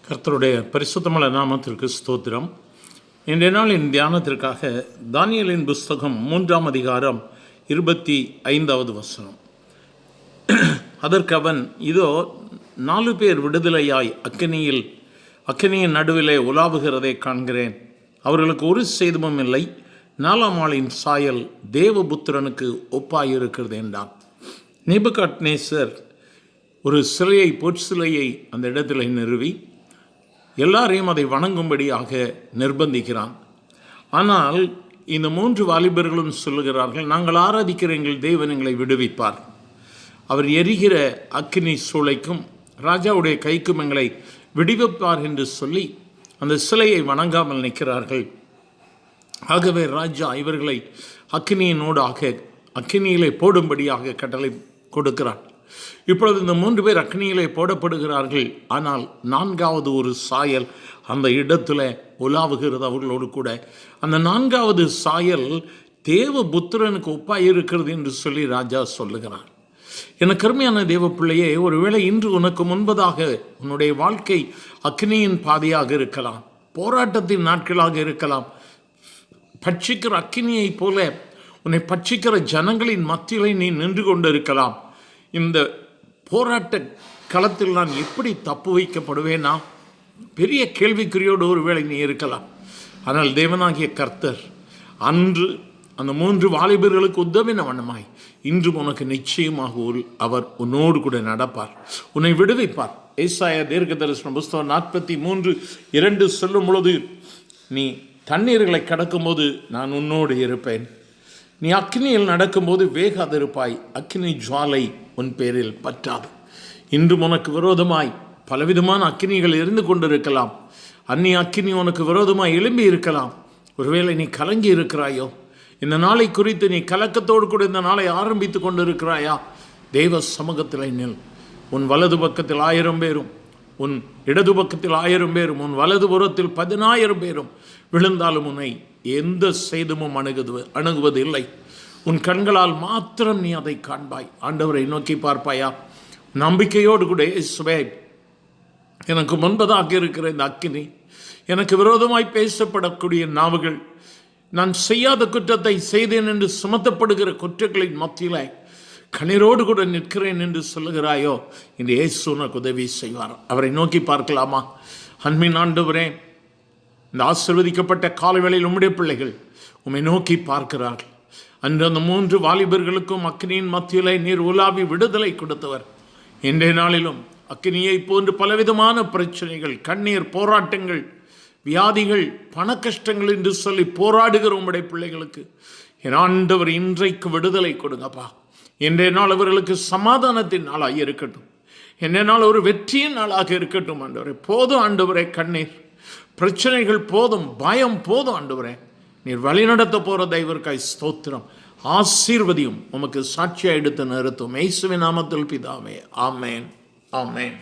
கர்த்தருடைய பரிசுத்தமுள்ள நாமத்திற்கு ஸ்தோத்திரம். இன்றைய நாளின் தியானத்திற்காக தானியேலின் புஸ்தகம் 3ஆம் அதிகாரம் 25வது வசனம். அதற்கு அவன், இதோ 4 பேர் விடுதலையாய் அக்கினியின் நடுவிலே உலாவுகிறதை காண்கிறேன். அவர்களுக்கு ஒரு சேதமும் இல்லை. 4ஆம் ஆளின் சாயல் தேவபுத்திரனுக்கு ஒப்பாயிருக்கிறது என்றான். நேபுகாத்நேசர் ஒரு சிலையை, பொற்சிலையை அந்த இடத்துல நிறுவி எல்லாரையும் அதை வணங்கும்படியாக நிர்பந்திக்கிறான். ஆனால் இந்த 3 வாலிபர்களும் சொல்லுகிறார்கள், நாங்கள் ஆராதிக்கிற எங்கள் தேவன் எங்களை விடுவிப்பார். அவர் எரிகிற அக்கினி சூளைக்கும் ராஜாவுடைய கைக்கும் எங்களை விடுவிப்பார் என்று சொல்லி அந்த சிலையை வணங்காமல் நிற்கிறார்கள். ஆகவே ராஜா இவர்களை அக்கினியிலே போடும்படியாக கட்டளை கொடுக்கிறார். இப்பொழுது இந்த 3 பேர் அக்னியிலே போடப்படுகிறார்கள். ஆனால் 4வது ஒரு சாயல் அந்த இடத்துல உலாவுகிறது அவர்களோடு கூட. அந்த 4வது சாயல் தேவபுத்திரனுக்கு ஒப்பாய் இருக்கிறது என்று சொல்லி ராஜா சொல்லுகிறார். எனக்கு அருமையான தேவ பிள்ளையே, ஒருவேளை இன்று உனக்கு முன்பதாக உன்னுடைய வாழ்க்கை அக்னியின் பாதையாக இருக்கலாம், போராட்டத்தின் நாட்களாக இருக்கலாம். பட்சிக்கிற அக்கினியை போல உன்னை பட்சிக்கிற ஜனங்களின் மத்தியிலே நீ நின்று கொண்டு இருக்கலாம். இந்த போராட்ட களத்தில் நான் எப்படி தப்பு வைக்கப்படுவேனா? பெரிய கேள்விக்குறியோடு ஒருவேளை நீ இருக்கலாம். ஆனால் தேவனாகிய கர்த்தர் அன்று அந்த 3 வாலிபர்களுக்கு உதவின வண்ணமாய் இன்று உனக்கு நிச்சயமாக அவர் உன்னோடு கூட நடப்பார், உன்னை விடுவிப்பார். ஏசாயா தீர்க்கதரிசன புஸ்தகம் 43:2 சொல்லும் பொழுது, நீ தண்ணீர்களை கடக்கும்போது நான் உன்னோடு இருப்பேன், நீ அக்கினியில் நடக்கும்போது வேகாதிருப்பாய், அக்கினி ஜுவாலை உன் பேரில் பற்றாது. இன்றும் உனக்கு விரோதமாய் பலவிதமான அக்கினிகள் எரிந்து கொண்டிருக்கலாம். அந்நிய அக்கினி உனக்கு விரோதமாய் எழும்பி இருக்கலாம். ஒருவேளை நீ கலங்கி இருக்கிறாயோ, இந்த நாளை குறித்து நீ கலக்கத்தோடு கூட இந்த நாளை ஆரம்பித்து கொண்டு இருக்கிறாயா? தெய்வ சமூகத்தில் நில். உன் வலது பக்கத்தில் 1000 பேரும், உன் இடது பக்கத்தில் 1000 பேரும், உன் வலது புறத்தில் 10,000 பேரும் விழுந்தாலும் உன்னை எந்த சேதமும் அணுகுவது இல்லை. உன் கண்களால் மாத்திரம் நீ அதை காண்பாய். ஆண்டவரை நோக்கி பார்ப்பாயா? நம்பிக்கையோடு கூட, இயேசுவே, எனக்கு முன்பதாக இருக்கிற இந்த அக்கினி, எனக்கு விரோதமாய் பேசப்படக்கூடிய நாவுகள், நான் செய்யாத குற்றத்தை செய்தேன் என்று சுமத்தப்படுகிற குற்றங்களின் மத்தியில கண்ணீரோடு கூட நிற்கிறேன் என்று சொல்லுகிறாயோ, இந்த இயேசு உனக்கு உதவி செய்வார். அவரை நோக்கி பார்க்கலாமா? அன்பின் ஆண்டவரே, இந்த ஆசீர்வதிக்கப்பட்ட காலவேளையில் உம்முடைய பிள்ளைகள் உம்மை நோக்கி பார்க்கிறார்கள். அன்று அந்த 3 வாலிபர்களுக்கும் அக்கினியின் மத்தியிலே நீர் உலாவி விடுதலை கொடுத்தவர். இன்றைய நாளிலும் அக்கினியை போன்று பலவிதமான பிரச்சனைகள், கண்ணீர், போராட்டங்கள், வியாதிகள், பண கஷ்டங்கள் என்று சொல்லி போராடுகிற உம்முடைய பிள்ளைகளுக்கு என் ஆண்டவர் இன்றைக்கு விடுதலை கொடுங்கப்பா. இன்றைய நாள் அவர்களுக்கு சமாதானத்தின் நாளாக இருக்கட்டும். இன்றைய நாள் ஒரு வெற்றியின் நாளாக இருக்கட்டும். ஆண்டவரே, போதும் ஆண்டவரே, கண்ணீர் பிரச்சனைகள் போதும், பயம் போதும். ஆண்டவரே, நீர் வழிநடத்த போகிற தெய்வர்க்காய் ஸ்தோத்திரம். ஆசீர்வதியும், உமக்கு சாட்சியாக எடுத்து நிறுத்தும். இயேசுவின் நாமத்தில் பிதாவே, ஆமேன், ஆமேன்.